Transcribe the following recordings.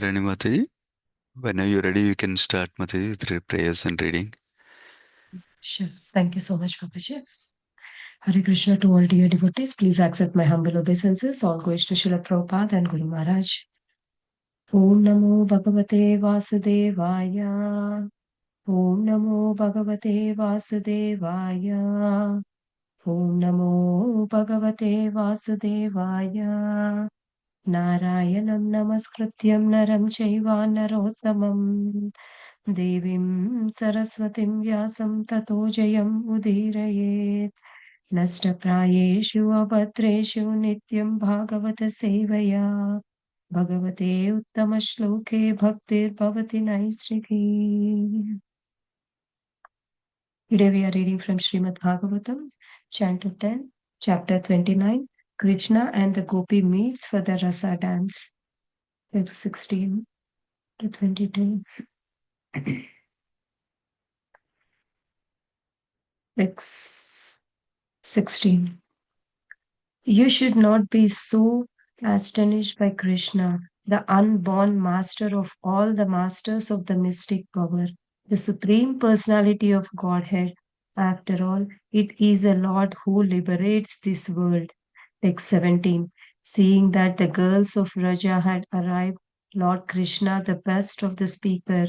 Rani Mataji, whenever you're ready, you can start Mataji with prayers and reading. Sure. Thank you so much, Babaji. Hare Krishna to all dear devotees. Please accept my humble obeisances. All goes to Srila Prabhupada and Guru Maharaj. Om Namo Bhagavate Vasudevaya. Om Namo Bhagavate Vasudevaya. Om Namo Bhagavate Vasudevaya. Narayanam Namaskrityam Naram Chaiva Narottamam Devim Saraswatim Vyasam Tato Jayam Udirayet Nashtaprayeshu Abhadreshu Nityam Bhagavata Sevaya Bhagavate Uttama Shloke Bhaktir Bhavati Naistriki. Today we are reading from Srimad Bhagavatam, Canto 10, Chapter 29, Krishna and the Gopi meets for the Rasa dance, text 16 to 22. Text 16. You should not be so astonished by Krishna, the unborn master of all the masters of the mystic power, the supreme personality of Godhead. After all, it is a Lord who liberates this world. Text 17. Seeing that the girls of Raja had arrived, Lord Krishna, the best of the speaker,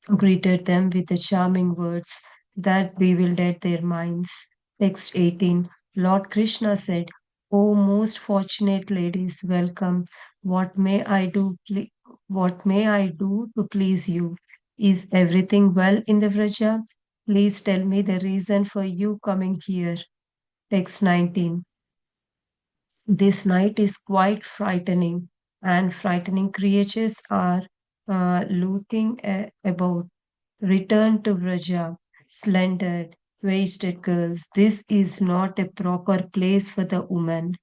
greeted them with the charming words that bewildered their minds. Text 18. Lord Krishna said, O most fortunate ladies, welcome. What may I do? What may I do to please you? Is everything well in the Vraja? Please tell me the reason for you coming here. Text 19. This night is quite frightening, and frightening creatures are looking about. Return to Vraja, slandered, wasted girls. This is not a proper place for the woman.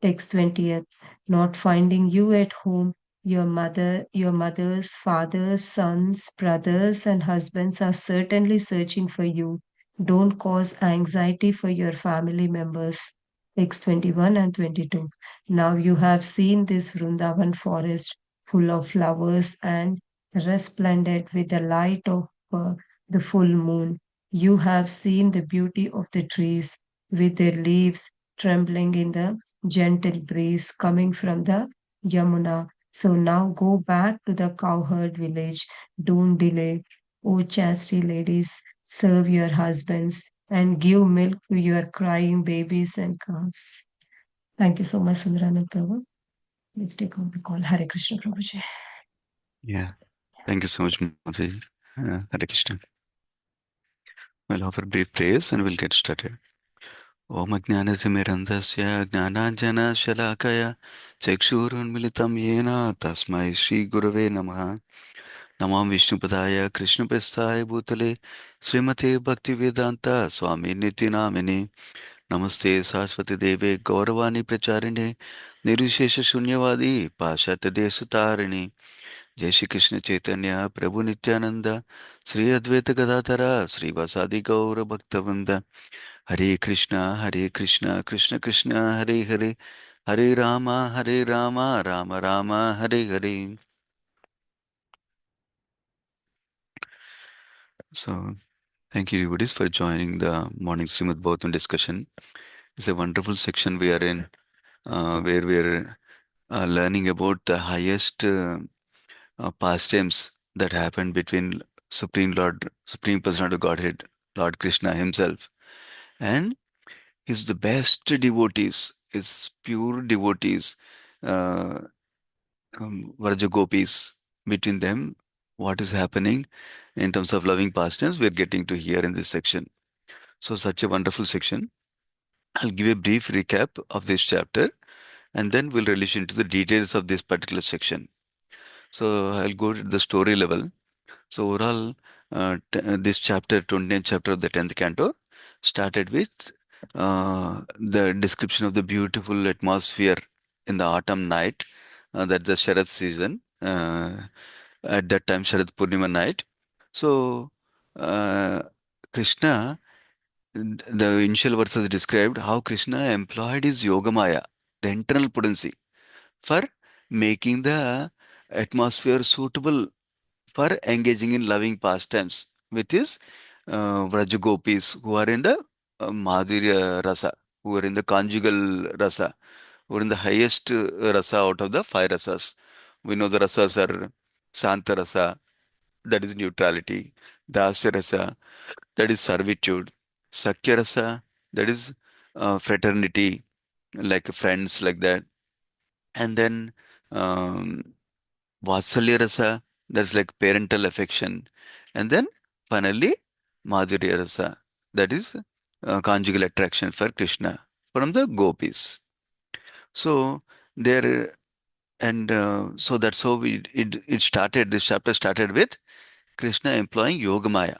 Text 20th. Not finding you at home, your mother's, father's, sons, brothers, and husbands are certainly searching for you. Don't cause anxiety for your family members. Text 21 and 22. Now you have seen this Vrindavan forest full of flowers and resplendent with the light of the full moon. You have seen the beauty of the trees with their leaves trembling in the gentle breeze coming from the Yamuna. So now go back to the cowherd village. Don't delay. O chastity ladies, serve your husbands and give milk to your crying babies and calves. Thank you so much, Sundaranand Prabhu. Let's take on the call. Hare Krishna Prabhuji. Yeah. Thank you so much, Mataji. Hare Krishna. We'll offer brief prayers and we'll get started. Om Ajnanatimirandasya Jnananjana Shalakaya Chakshurunmilitam Yena Tasmai Shri Gurave Namaha Namam Vishnupadaya Krishna Prasthaya Bhutale Srimate Bhaktivedanta Swami Niti Namini Namaste Saraswati Deve Gauravani Pracharine Nirvishesha Shunyavadi Pashatya Desutarine Jai Shri Krishna Chaitanya Prabhu Nityananda Sri Advaita Gadadhara Sri Vasadi Gaura Bhaktavanda Hare Krishna Krishna Krishna Hare Hare Hare Rama Rama Rama Hare Hare. So thank you everybody for joining the morning Srimad Bhagavatam discussion. It's a wonderful section we are in where we're learning about the highest pastimes that happened between Supreme Personality of Godhead, Lord Krishna himself, and his the best devotees, his pure devotees, uh, Vraja Gopis. Between them, what is happening in terms of loving pastimes, we're getting to hear in this section. So, such a wonderful section. I'll give a brief recap of this chapter and then we'll release into the details of this particular section. So, I'll go to the story level. So overall, this chapter, 29th chapter of the 10th canto, started with the description of the beautiful atmosphere in the autumn night, that's the Sharad season, at that time Sharad Purnima night. So uh, Krishna, the initial verses described how Krishna employed his Yogamaya, the internal potency, for making the atmosphere suitable for engaging in loving pastimes with his Vrajagopis who are in the Madhurya Rasa, who are in the conjugal Rasa, who are in the highest Rasa out of the five Rasas. We know the Rasas are Santa Rasa, that is neutrality, Dasya Rasa, that is servitude, Sakya Rasa, that is fraternity, like friends, like that. And then um, Vatsalya Rasa, that's like parental affection. And then finally, Madhurya Rasa, that is conjugal attraction for Krishna from the gopis. So there, and so that's how it started. This chapter started with Krishna employing Yogamaya.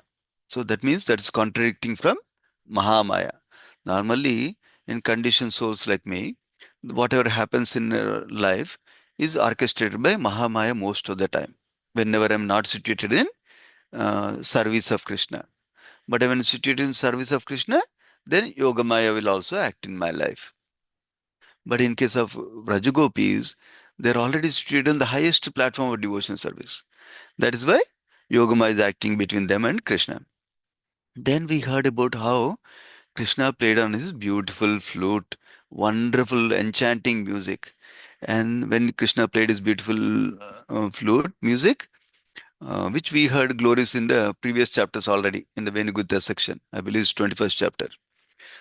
So that means that's contradicting from Mahamaya. Normally, in conditioned souls like me, whatever happens in life is orchestrated by Mahamaya most of the time. Whenever I'm not situated in service of Krishna. But when situated in service of Krishna, then Yogamaya will also act in my life. But in case of Rajagopis, they're already situated in the highest platform of devotion service. That is why Yogamaya is acting between them and Krishna. Then we heard about how Krishna played on his beautiful flute, wonderful, enchanting music. And when Krishna played his beautiful flute music, which we heard glories in the previous chapters already, in the Venugutta section, I believe it's 21st chapter.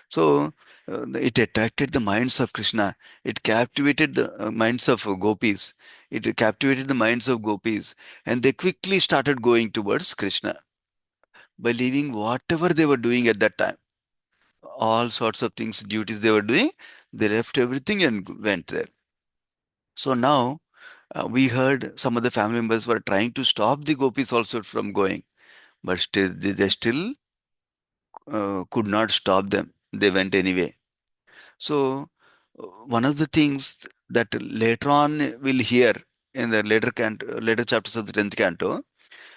So it attracted the minds of Krishna. It captivated the minds of gopis. It captivated the minds of gopis. And they quickly started going towards Krishna by leaving whatever they were doing at that time. All sorts of things, duties they were doing, they left everything and went there. So now we heard some of the family members were trying to stop the gopis also from going, but still they still could not stop them. They went anyway. So one of the things that later on we'll hear in the later chapters of the 10th canto,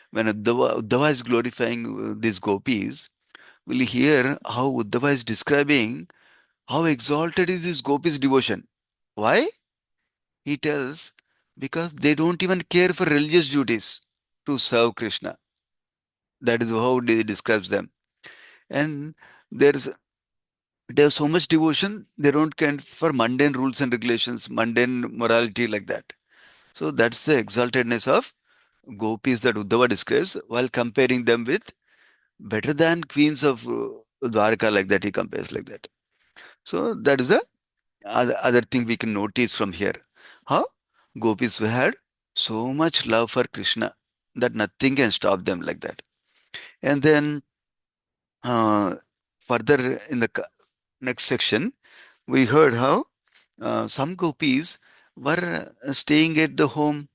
when Uddhava is glorifying these gopis, we'll hear how Uddhava is describing how exalted is this gopis devotion. Why? He tells, because they don't even care for religious duties to serve Krishna. That is how he describes them. And there's there's so much devotion, they don't care for mundane rules and regulations, mundane morality like that. So that's the exaltedness of gopis that Uddhava describes while comparing them with better than queens of Dwarka, like that he compares like that. So that is the other thing we can notice from here. How gopis had so much love for Krishna that nothing can stop them like that. And then uh, further in the next section, we heard how some gopis were staying at the home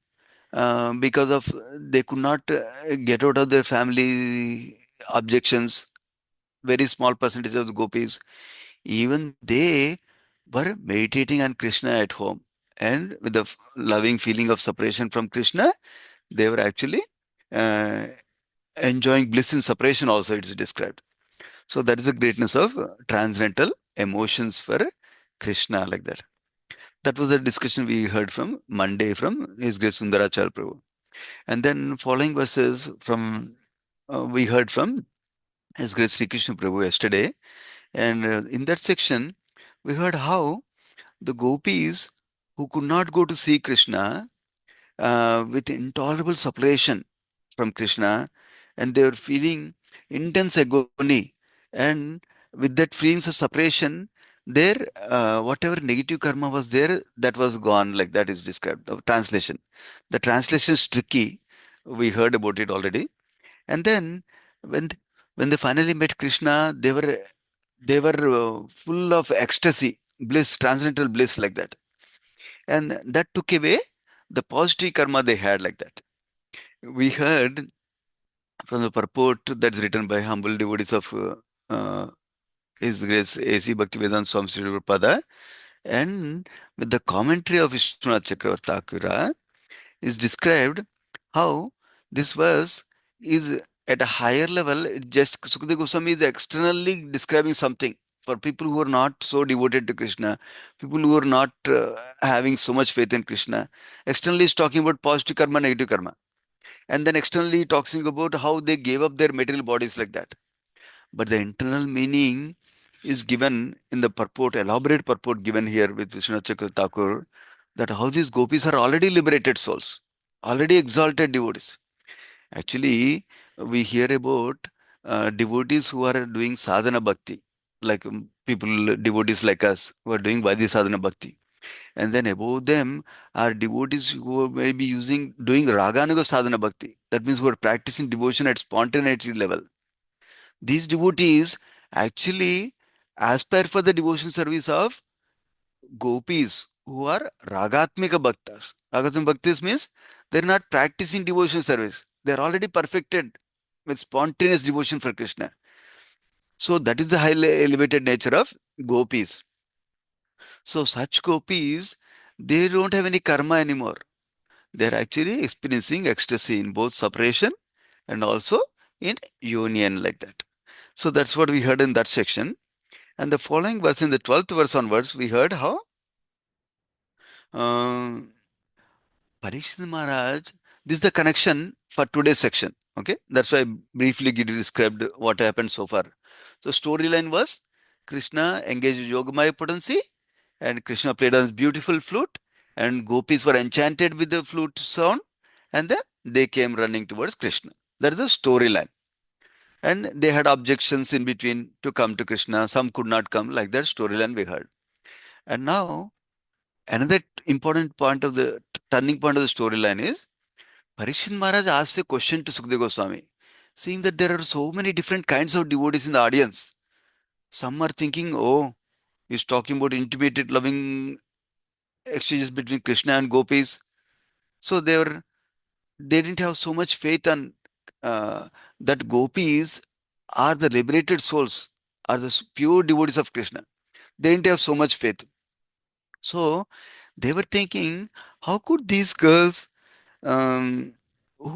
because of they could not get out of their family objections. Very small percentage of the gopis, even they were meditating on Krishna at home, and with the loving feeling of separation from Krishna, they were actually uh, enjoying bliss in separation. Also, it's described. So that is the greatness of transcendental emotions for Krishna, like that. That was a discussion we heard from Monday from His Grace Sundaracharya Prabhu. And then following verses from we heard from His Grace Sri Krishna Prabhu yesterday. And in that section, we heard how the gopis who could not go to see Krishna with intolerable separation from Krishna, and they were feeling intense agony, and with that feelings of separation, their whatever negative karma was there, that was gone. Like that is described. The translation. The translation is tricky. We heard about it already. And then when when they finally met Krishna, they were full of ecstasy, bliss, transcendental bliss, like that, and that took away the positive karma they had, like that. We heard from the purport that's written by humble devotees of uh, His Grace A.C. Bhaktivedanta Swami Sri Prabhupada, and with the commentary of Vishwanath Chakravarti Thakura, is described how this verse is at a higher level. It just Sukadeva Goswami is externally describing something, For people who are not so devoted to Krishna, people who are not having so much faith in Krishna, externally is talking about positive karma, negative karma, and then externally talking about how they gave up their material bodies like that. But the internal meaning is given in the purport, elaborate purport given here with Vishwanath Chakravarti Thakur, that how these gopis are already liberated souls, already exalted devotees. Actually, we hear about devotees who are doing sadhana bhakti, like people, devotees like us, who are doing Vaidhi sadhana bhakti. And then above them are devotees who are maybe doing raganuga sadhana bhakti. That means who are practicing devotion at spontaneity level. These devotees actually aspire for the devotion service of gopis who are ragatmika bhaktas. Ragatmika bhaktas means they're not practicing devotion service. They're already perfected with spontaneous devotion for Krishna. So that is the highly elevated nature of gopis. So such gopis, they don't have any karma anymore. They're actually experiencing ecstasy in both separation and also in union like that. So that's what we heard in that section. And the following verse, in the 12th verse onwards, we heard how uh, Parikshit Maharaj, this is the connection for today's section. Okay, that's why I briefly described what happened so far. So storyline was Krishna engaged Yogamaya potency, and Krishna played on his beautiful flute, and gopis were enchanted with the flute sound, and then they came running towards Krishna. That is the storyline. And they had objections in between to come to Krishna. Some could not come, like that storyline we heard. And now another important point of the turning point of the storyline is Parikshit Maharaj asked a question to Sukadeva Goswami, seeing that there are so many different kinds of devotees in the audience. Some are thinking, oh, he's talking about intimate, loving exchanges between Krishna and gopis. So they didn't have so much faith on that gopis are the liberated souls, are the pure devotees of Krishna. They didn't have so much faith. So they were thinking, how could these girls who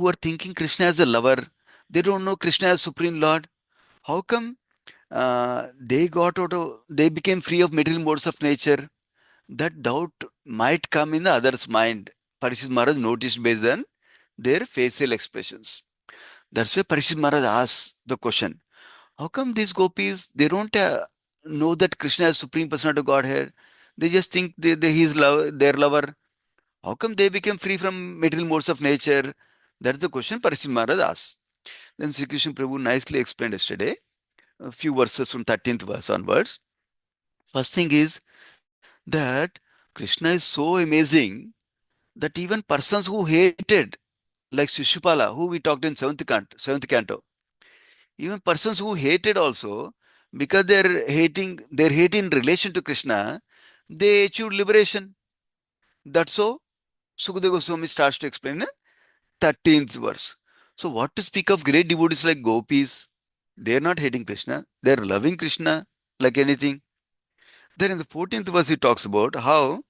are thinking Krishna as a lover, they don't know Krishna as Supreme Lord. How come they became free of material modes of nature? That doubt might come in the other's mind. Parishit Maharaj noticed based on their facial expressions. That's why Parishit Maharaj asked the question: how come these gopis they don't know that Krishna is Supreme Personality of Godhead? They just think he's their lover. How come they became free from material modes of nature? That's the question Parishit Maharaj asked. Then Sri Krishna Prabhu nicely explained yesterday, a few verses from 13th verse onwards. First thing is that Krishna is so amazing that even persons who hated, like Shishupala, who we talked in seventh canto, even persons who hated also, because their hate in relation to Krishna, they achieved liberation. That's so Sukadeva Goswami starts to explain in 13th verse. So what to speak of great devotees like gopis? They're not hating Krishna. They're loving Krishna like anything. Then in the 14th verse, he talks about how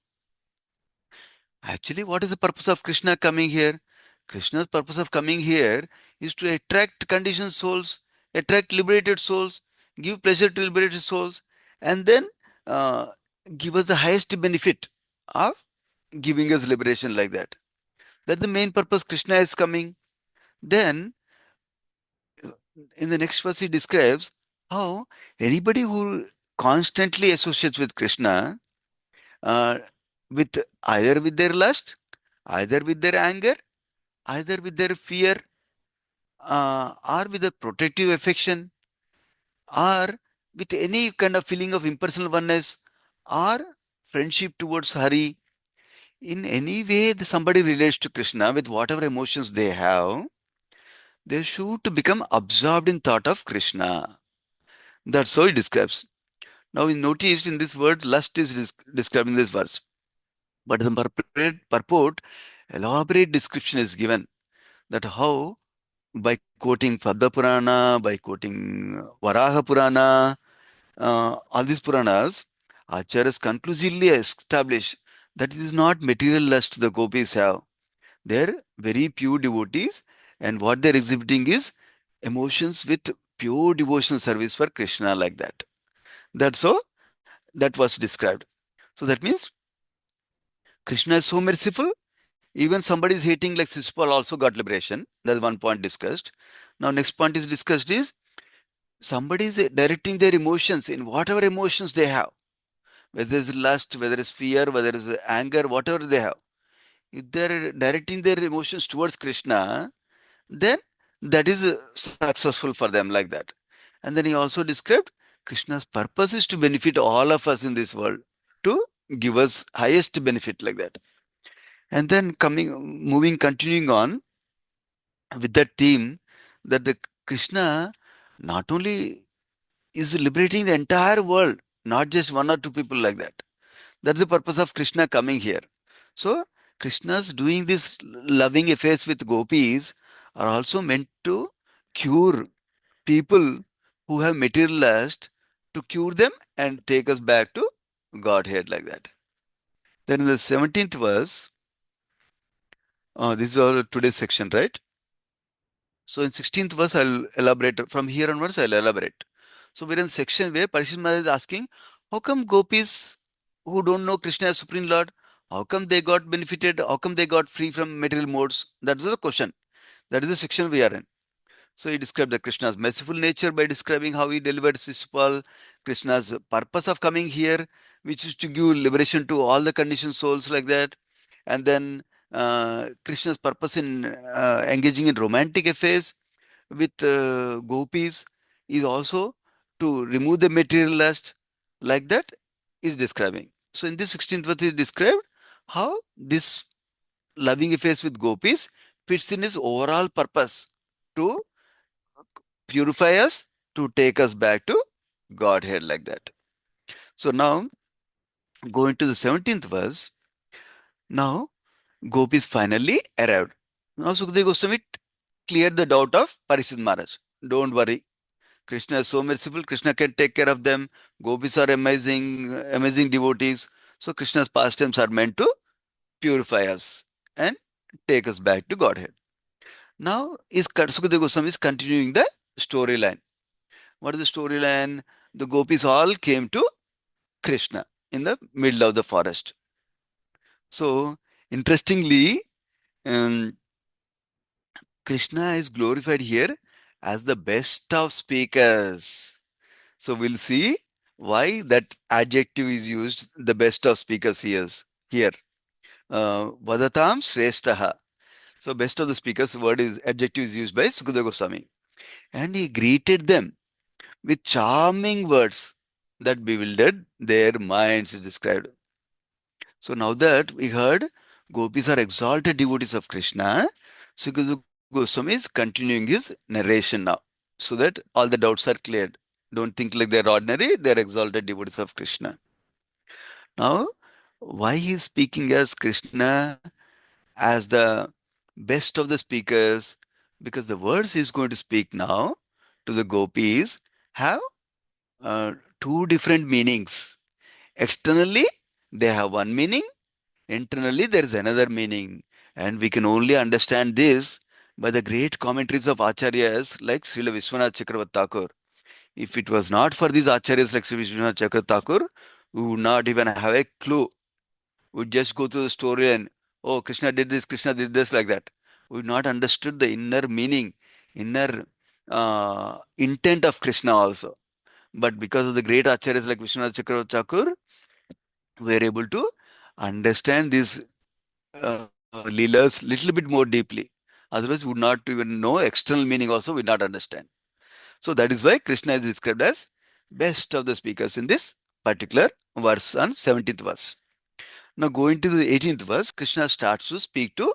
actually what is the purpose of Krishna coming here? Krishna's purpose of coming here is to attract conditioned souls, attract liberated souls, give pleasure to liberated souls, and then uh, give us the highest benefit of giving us liberation like that. That's the main purpose Krishna is coming. Then uh, in the next verse, he describes how anybody who constantly associates with Krishna, uh, with either with their lust, either with their anger, either with their fear, or with a protective affection, or with any kind of feeling of impersonal oneness, or friendship towards Hari. In any way, somebody relates to Krishna with whatever emotions they have, they should become absorbed in thought of Krishna. That's how he describes. Now, we noticed in this word, lust is described in this verse. But the purport, elaborate description is given that how by quoting Padma Purana, by quoting Varaha Purana, all these Puranas, Acharyas conclusively establish that it is not material lust the gopis have. They're very pure devotees, and what they're exhibiting is emotions with pure devotional service for Krishna like that. That's so that was described. So that means Krishna is so merciful. Even somebody is hating like Sisipal also got liberation. That's one point discussed. Now next point is discussed is somebody is directing their emotions in whatever emotions they have, whether it's lust, whether it's fear, whether it's anger, whatever they have. If they're directing their emotions towards Krishna, then that is successful for them like that. And then he also described Krishna's purpose is to benefit all of us in this world, to give us highest benefit like that. And then continuing on with that theme, that the Krishna not only is liberating the entire world, not just one or two people like that. That's the purpose of Krishna coming here. So Krishna's doing this loving affairs with gopis are also meant to cure people who have material lust, to cure them and take us back to Godhead like that. Then in the 17th verse, this is our today's section, right? So in 16th verse, I'll elaborate. From here onwards, I'll elaborate. So we're in section where Parishit Maharaj is asking, how come gopis who don't know Krishna as Supreme Lord, how come they got benefited? How come they got free from material modes? That is the question. That is the section we are in. So he described the Krishna's merciful nature by describing how he delivered Sisupal, Krishna's purpose of coming here, which is to give liberation to all the conditioned souls like that. And then Krishna's purpose in engaging in romantic affairs with gopis is also to remove the material lust, like that is describing. So in this 16th verse is described how this loving affairs with gopis fits in his overall purpose to purify us, to take us back to Godhead like that. So now going to the 17th verse, now gopis finally arrived. Now Sukadeva Goswami cleared the doubt of Parishit Maharaj. Don't worry, Krishna is so merciful. Krishna can take care of them. Gopis are amazing, amazing devotees. So Krishna's pastimes are meant to purify us and take us back to Godhead. Now is Sukadeva Goswami is continuing the storyline. What is the storyline? The gopis all came to Krishna in the middle of the forest. So interestingly, um, Krishna is glorified here as the best of speakers. So we'll see why that adjective is used, the best of speakers here. Vadatam Shrestaha. So best of the speakers word is adjective is used by Sukadeva Goswami. And he greeted them with charming words that bewildered their minds, is described. So now that we heard gopis are exalted devotees of Krishna, Sukadeva Goswami is continuing his narration now so that all the doubts are cleared. Don't think like they're ordinary, they're exalted devotees of Krishna. Now, why he is speaking as Krishna as the best of the speakers? Because the words he's going to speak now to the gopis have two different meanings. Externally, they have one meaning, internally, there is another meaning. And we can only understand this by the great commentaries of Acharyas like Srila Vishwanath Chakravarti Thakur. If it was not for these Acharyas like Sri Vishwanath Chakravarti Thakur, we would not even have a clue. We would just go through the story and, oh, Krishna did this, Krishna did this, like that. We would not understood the inner meaning, inner intent of Krishna also. But because of the great Acharyas like Vishwanath Chakravarti Thakur, we are able to understand these Leelas little bit more deeply. Otherwise, we would not even know external meaning also, we would not understand. So that is why Krishna is described as best of the speakers in this particular verse on 17th verse. Now going to the 18th verse, Krishna starts to speak to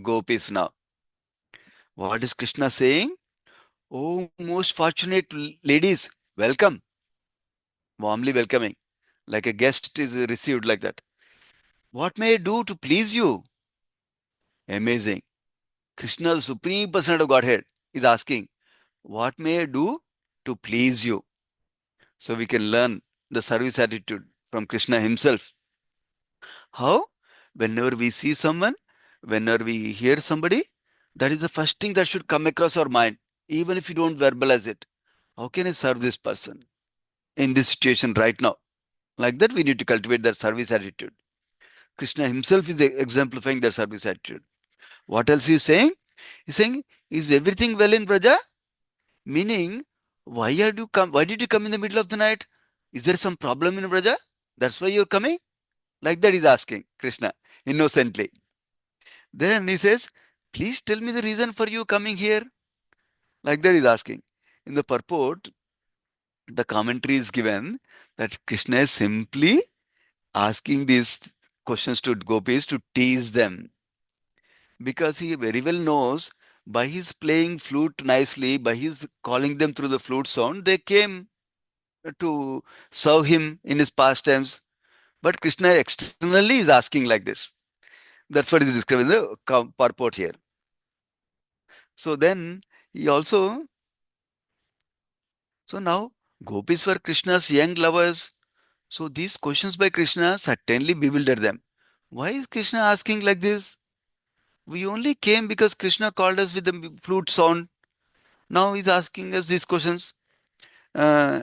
gopis now. What is Krishna saying? Oh, most fortunate ladies, welcome, warmly welcoming, like a guest is received like that. What may I do to please you? Amazing. Krishna, the Supreme Person of Godhead, is asking, what may I do to please you? So we can learn the service attitude from Krishna himself. How? Whenever we see someone, whenever we hear somebody, that is the first thing that should come across our mind, even if you don't verbalize it. How can I serve this person? in this situation right now. Like that, we need to cultivate that service attitude. Krishna himself is exemplifying that service attitude. What else he is saying? He's saying, is everything well in Braja? Meaning, why are you come? Why did you come in the middle of the night? Is there some problem in Braja? That's why you're coming? Like that he's asking Krishna innocently. Then he says, please tell me the reason for you coming here. Like that he's asking. In the purport, the commentary is given that Krishna is simply asking these questions to gopis to tease them, because he very well knows by his playing flute nicely, by his calling them through the flute sound, they came to serve him in his pastimes. But Krishna externally is asking like this. That's what is described in the purport here. So then he also, so now gopis were Krishna's young lovers. So these questions by Krishna certainly bewildered them. Why is Krishna asking like this? We only came because Krishna called us with the flute sound. Now he's asking us these questions. Uh,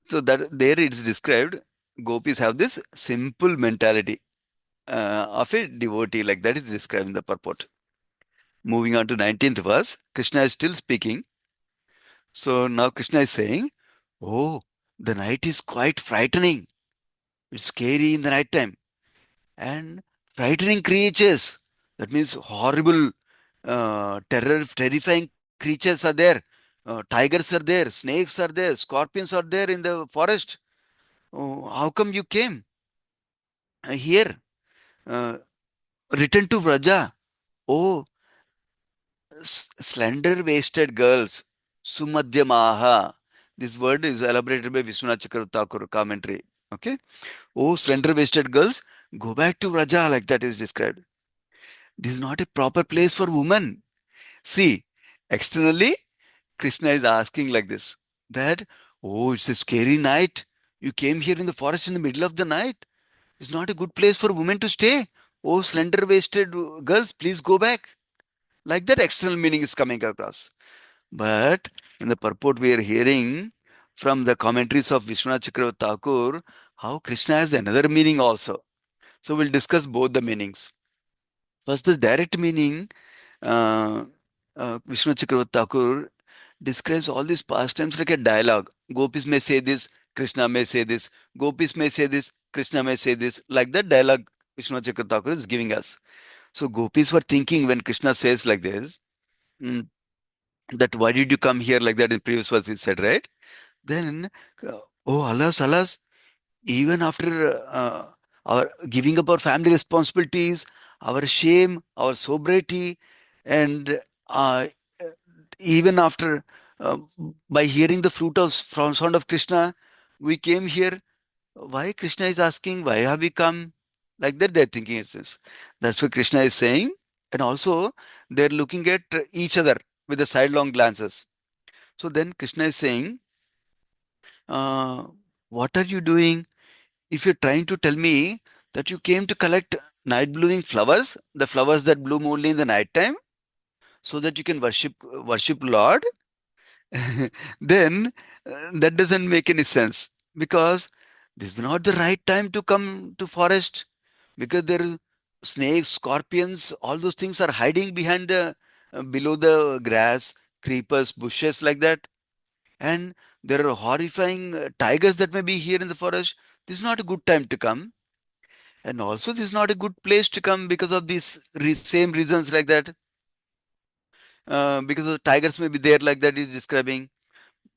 so that there it's described, gopis have this simple mentality of a devotee, like that is described in the purport. Moving on to 19th verse, Krishna is still speaking. So now Krishna is saying, oh, the night is quite frightening. It's scary in the night time. And frightening creatures. That means horrible, terrifying creatures are there. Tigers are there, snakes are there, scorpions are there in the forest. Oh, how come you came here? Uh, Return to Vraja. Oh, slender waisted girls. Sumadhyamaha. This word is elaborated by Vishwanath Chakravarti Thakur commentary. Okay. Oh, slender waisted girls, go back to Vraja, like that is described. This is not a proper place for women. See, externally, Krishna is asking like this, that, oh, it's a scary night. You came here in the forest in the middle of the night. It's not a good place for women to stay. Oh, slender waisted girls, please go back. Like that, external meaning is coming across. But in the purport, we are hearing from the commentaries of Vishwanath Chakravarti Thakur how Krishna has another meaning also. So we'll discuss both the meanings. First, the direct meaning, uh, Vishnu Chakravarti Thakur describes all these pastimes like a dialogue. Gopis may say this, Krishna may say this. Gopis may say this, Krishna may say this. Like that dialogue Vishnu Chakravarti Thakur is giving us. So gopis were thinking when Krishna says like this, mm, that why did you come here, like that in previous verse we said, right? Then, oh alas, alas, even after our giving up our family responsibilities, our shame, our sobriety, and even after uh, by hearing the fruit of from sound of Krishna, we came here. Why Krishna is asking? Why have we come? Like that, they're thinking it is. That's what Krishna is saying, and also they're looking at each other with the sidelong glances. So then Krishna is saying, uh, "What are you doing? If you're trying to tell me that you came to collect night blooming flowers, the flowers that bloom only in the night time, so that you can worship Lord, then that doesn't make any sense, because this is not the right time to come to forest, because there are snakes, scorpions, all those things are hiding behind the below the grass, creepers, bushes, like that, and there are horrifying tigers that may be here in the forest. This is not a good time to come. And also, this is not a good place to come because of these same reasons, like that. Because the tigers may be there, like that is describing.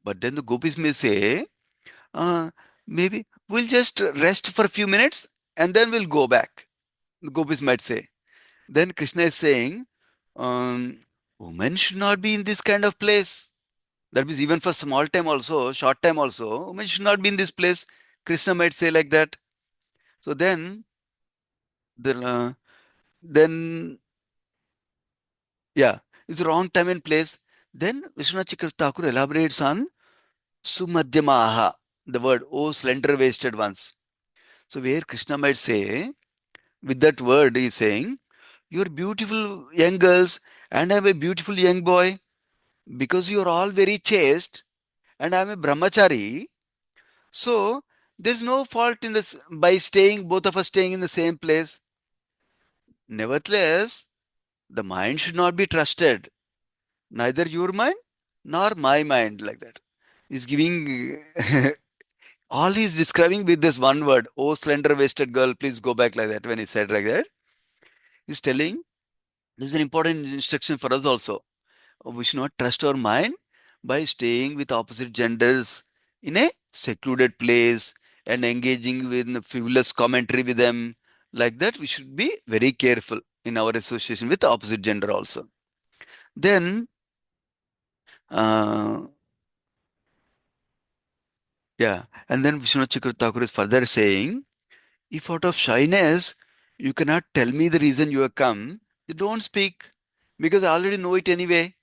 But then the gopis may say, uh, maybe we'll just rest for a few minutes and then we'll go back. The gopis might say. Then Krishna is saying, women should not be in this kind of place. That means even for small time also, short time also, women should not be in this place. Krishna might say like that. So then yeah, it's the wrong time and place. Then Vishwanath Chakravarti Thakur elaborates on Sumadhyamaha, the word, oh slender waisted ones. So where Krishna might say, with that word, he is saying, you're beautiful young girls, and I'm a beautiful young boy, because you're all very chaste, and I'm a brahmachari. So there's no fault in this by staying, both of us staying in the same place. Nevertheless, the mind should not be trusted. Neither your mind nor my mind, like that. He's giving all he's describing with this one word, oh slender waisted girl, please go back, like that. When he said like that, he's telling this is an important instruction for us also. We should not trust our mind by staying with opposite genders in a secluded place and engaging with frivolous commentary with them. Like that, we should be very careful in our association with the opposite gender also. Then, uh, yeah, and then Vishwanath Chakravarti Thakur is further saying, if out of shyness you cannot tell me the reason you have come, then don't speak because I already know it anyway.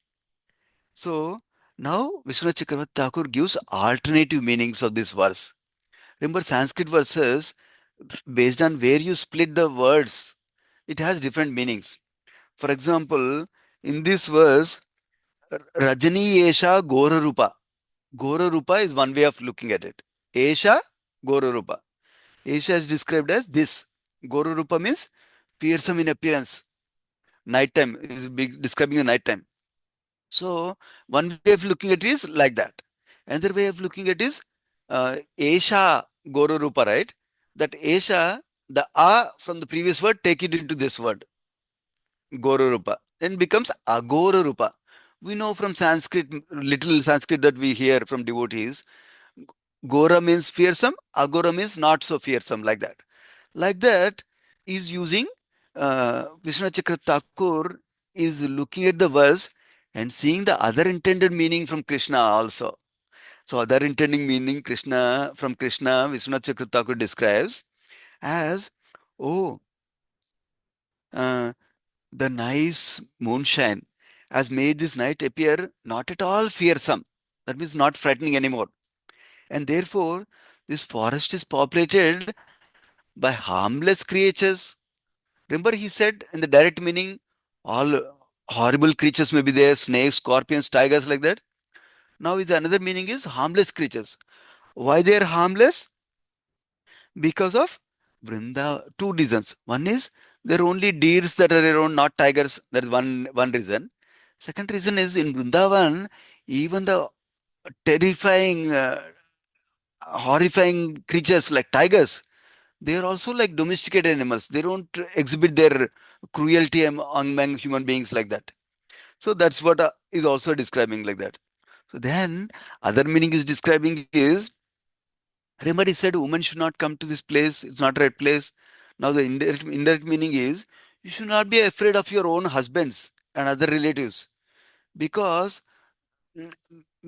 So now Vishwanath Chakravarti Thakur gives alternative meanings of this verse. Remember, Sanskrit verses, based on where you split the words, it has different meanings. For example, in this verse, Rajani Esha Gora Rupa. Gora Rupa is one way of looking at it. Esha Gora Rupa. Esha is described as this. Gora Rupa means fearsome in appearance. Nighttime is describing the nighttime. So one way of looking at it is like that. Another way of looking at it is Esha Goro Rupa, right? That Esha, the A from the previous word, take it into this word, Goro Rupa. Then becomes Agora Rupa. We know from Sanskrit, little Sanskrit that we hear from devotees, Gora means fearsome, Agora means not so fearsome, like that. Like that is using Vishnu Chakra Thakur is looking at the verse and seeing the other intended meaning from Krishna also. So other intending meaning Krishna from Krishna, Vishwanath Chakra Thakur describes as, oh, uh, the nice moonshine has made this night appear not at all fearsome. That means not frightening anymore. And therefore, this forest is populated by harmless creatures. Remember, he said in the direct meaning, all horrible creatures may be there, snakes, scorpions, tigers, like that. Now, is another meaning is harmless creatures. Why they are harmless? Because of Vrinda. Two reasons. One is there are only deers that are around, not tigers. That is one reason. Second reason is in Vrindavan, even the terrifying, horrifying creatures like tigers, they are also like domesticated animals. They don't exhibit their cruelty among human beings like that. So that's what is also describing like that. So then other meaning is describing is, remember he said women should not come to this place. It's not the right place. Now the indirect meaning is you should not be afraid of your own husbands and other relatives because mm,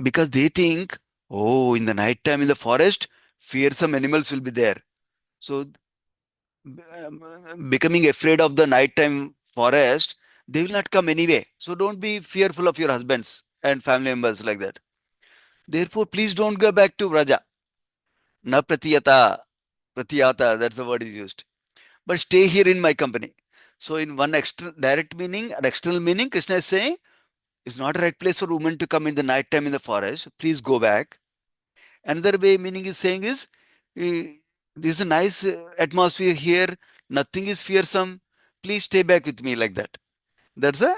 because they think, oh, in the night time in the forest fearsome animals will be there. So becoming afraid of the nighttime forest, they will not come anyway. So don't be fearful of your husbands and family members like that. Therefore, please don't go back to Raja. Na pratiyata, pratiyata, that's the word is used. But stay here in my company. So in one extra direct meaning or external meaning, Krishna is saying, it's not a right place for women to come in the night time in the forest. Please go back. Another way meaning is saying is, eh, there's a nice atmosphere here. Nothing is fearsome. Please stay back with me, like that. That's a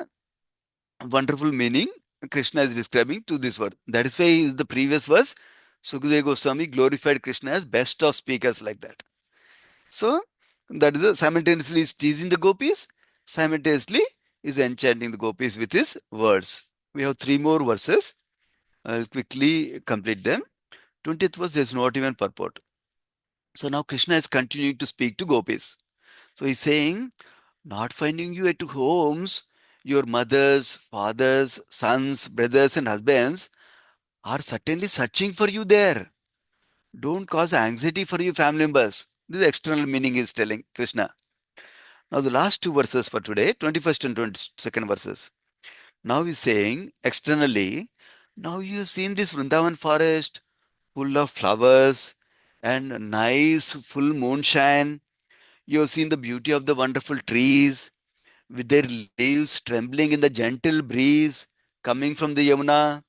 wonderful meaning Krishna is describing to this word. That is why in the previous verse, Sukadeva Goswami glorified Krishna as best of speakers, like that. So that is simultaneously is teasing the gopis, simultaneously is enchanting the gopis with his words. We have three more verses. I'll quickly complete them. 20th verse, there's not even purport. So now Krishna is continuing to speak to gopis. So he's saying, not finding you at homes, your mothers, fathers, sons, brothers, and husbands are certainly searching for you there. Don't cause anxiety for your family members. This external meaning is telling Krishna. Now, the last two verses for today, 21st and 22nd verses. Now he's saying externally, now you have seen this Vrindavan forest full of flowers and nice full moonshine. You have seen the beauty of the wonderful trees with their leaves trembling in the gentle breeze coming from the Yamuna.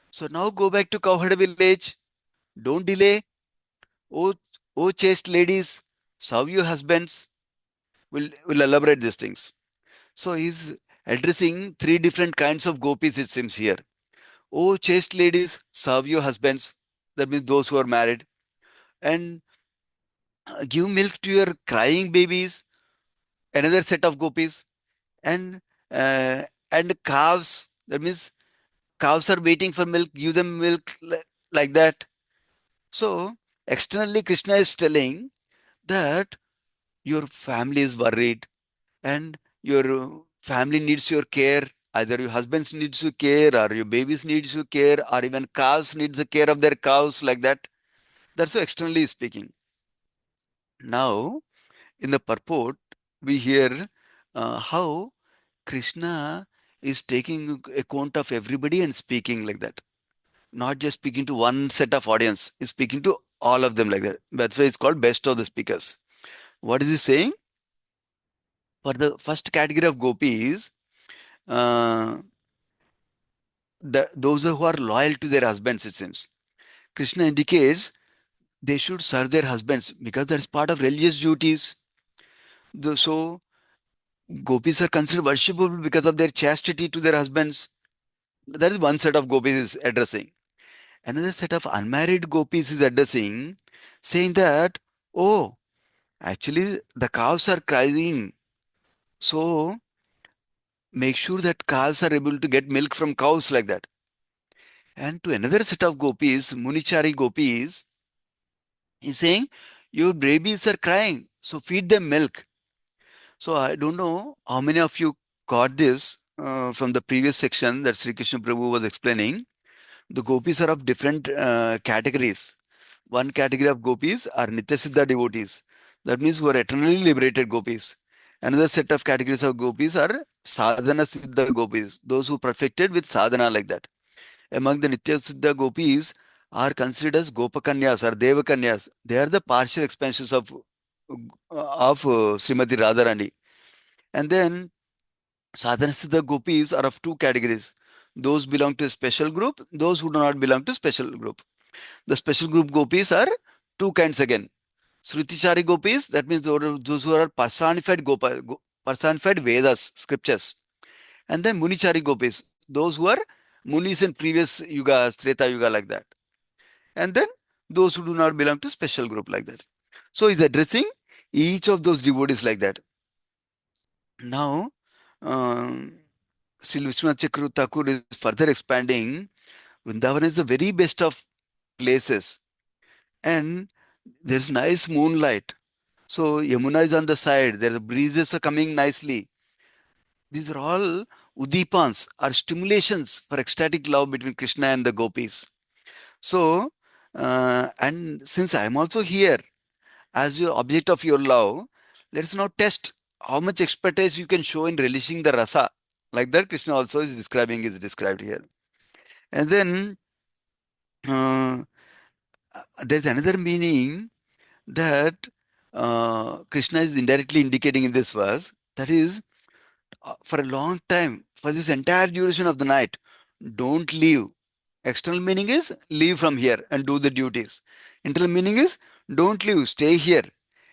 So now go back to Cowherd village. Don't delay. O, o chaste ladies, serve your husbands. Will elaborate these things. So he's addressing three different kinds of gopis, it seems here. O chaste ladies, serve your husbands. That means those who are married. And give milk to your crying babies. Another set of gopis. And uh, and calves. That means cows are waiting for milk. Give them milk like that. So externally, Krishna is telling that your family is worried and your family needs your care. Either your husband needs your care, or your babies needs your care, or even cows needs the care of their cows, like that. That's so externally speaking. Now, in the purport, we hear how Krishna is taking account of everybody and speaking like that. Not just speaking to one set of audience, he's speaking to all of them like that. That's why it's called best of the speakers. What is he saying? For the first category of gopis, uh, those who are loyal to their husbands, it seems. Krishna indicates they should serve their husbands because that's part of religious duties. So, gopis are considered worshipable because of their chastity to their husbands. That is one set of gopis is addressing. Another set of unmarried gopis is addressing, saying that, oh, actually, the cows are crying. So, make sure that cows are able to get milk from cows like that. And to another set of gopis, Munichari gopis, he's saying, your babies are crying, so feed them milk. So I don't know how many of you got this from the previous section that Sri Krishna Prabhu was explaining. The gopis are of different categories. One category of gopis are Nityasiddha devotees. That means who are eternally liberated gopis. Another set of categories of gopis are Sadhana Siddha gopis, those who perfected with sadhana like that. Among the Nityasiddha gopis are considered as Gopakanyas or Devakanyas. They are the partial expansions of Srimati Radharani. And then Sadhanasiddha gopis are of two categories. Those belong to a special group, those who do not belong to special group. The special group gopis are two kinds again. Srutichari gopis, that means those who are personified Vedas, scriptures. And then Munichari gopis, those who are Munis in previous yugas, Treta Yuga like that. And then those who do not belong to special group like that. So he's addressing each of those devotees like that. Now, um, Sri Vishwanath Chakra Thakur is further expanding. Vrindavan is the very best of places, and there's nice moonlight. So Yamuna is on the side. There are breezes are coming nicely. These are all udipans or stimulations for ecstatic love between Krishna and the gopis. So, and since I am also here as your object of your love, let's now test how much expertise you can show in relishing the rasa. Like that, Krishna also is described here. And then uh, there's another meaning that Krishna is indirectly indicating in this verse. That is, for a long time, for this entire duration of the night, don't leave. External meaning is leave from here and do the duties. Internal meaning is don't leave, stay here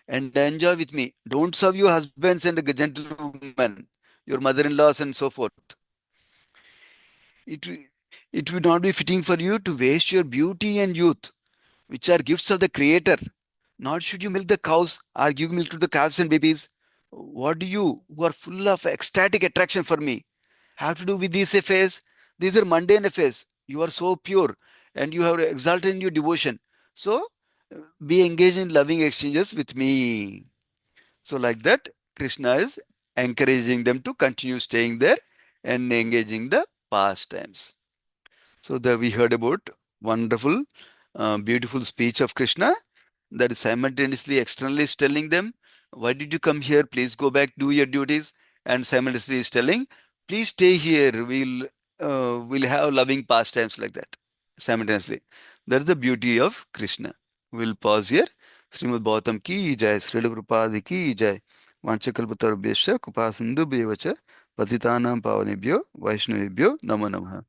and enjoy with me. Don't serve your husbands and gentlewomen, your mother-in-laws and so forth. It, it would not be fitting for you to waste your beauty and youth, which are gifts of the Creator. Nor should you milk the cows or give milk to the calves and babies. What do you, who are full of ecstatic attraction for me, have to do with these affairs? These are mundane affairs. You are so pure and you have exalted in your devotion. So be engaged in loving exchanges with me. So, like that, Krishna is encouraging them to continue staying there and engaging the pastimes. So, we heard about wonderful, beautiful speech of Krishna that is simultaneously externally is telling them, why did you come here? Please go back, do your duties. And simultaneously is telling, please stay here. We'll have loving pastimes like that. Simultaneously. That's the beauty of Krishna. We'll pause here. Srimad Bhagavatam ki jai, Srila Prabhupada ki jai. Vanchakalpatarubhyascha kupa sindhu bhevacha patitanam pavanebhyo vaishnavebhyo namo namaha.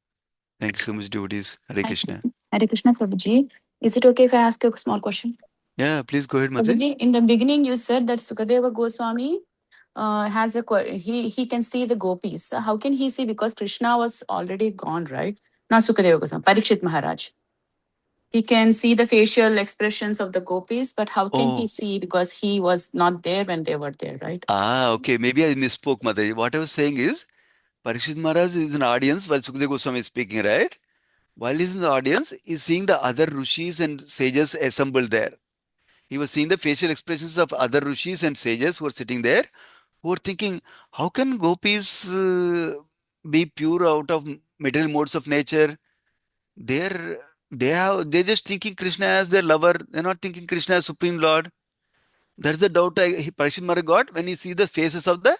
Thank you so much, devotees. Hare Thank you. Krishna. Hare Krishna Prabhuji. Is it okay if I ask you a small question? Yeah, please go ahead, The Mataji. in the beginning, you said that Sukadeva Goswami has he can see the gopis. So how can he see? Because Krishna was already gone, right? Not Sukadeva Goswami, Parikshit Maharaj. He can see the facial expressions of the gopis, but how can he Oh, see? Because he was not there when they were there, right? okay. Maybe I misspoke, Mataji. What I was saying is, Parikshit Maharaj is an audience while Sukadeva Goswami is speaking, right? While he's in the audience, he's seeing the other rishis and sages assembled there. He was seeing the facial expressions of other rishis and sages who are sitting there, who are thinking, how can gopis be pure out of material modes of nature? They're they're just thinking Krishna as their lover. They're not thinking Krishna as Supreme Lord. That's the doubt Parikshit Maharaj got when he see the faces of the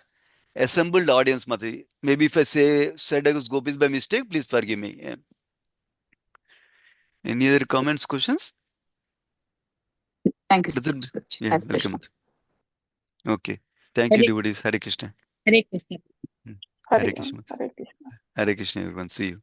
assembled audience, Mati. Maybe if I said as gopis by mistake, please forgive me. Yeah. Any other comments, questions? Thank you so That's it. much. Yeah, Hare welcome. Krishna. Okay. Thank you, Hare, devotees. Hare Krishna. Hare Krishna. Hmm. Hare Hare Ram, Krishna. Hare Krishna. Hare Krishna, everyone. See you.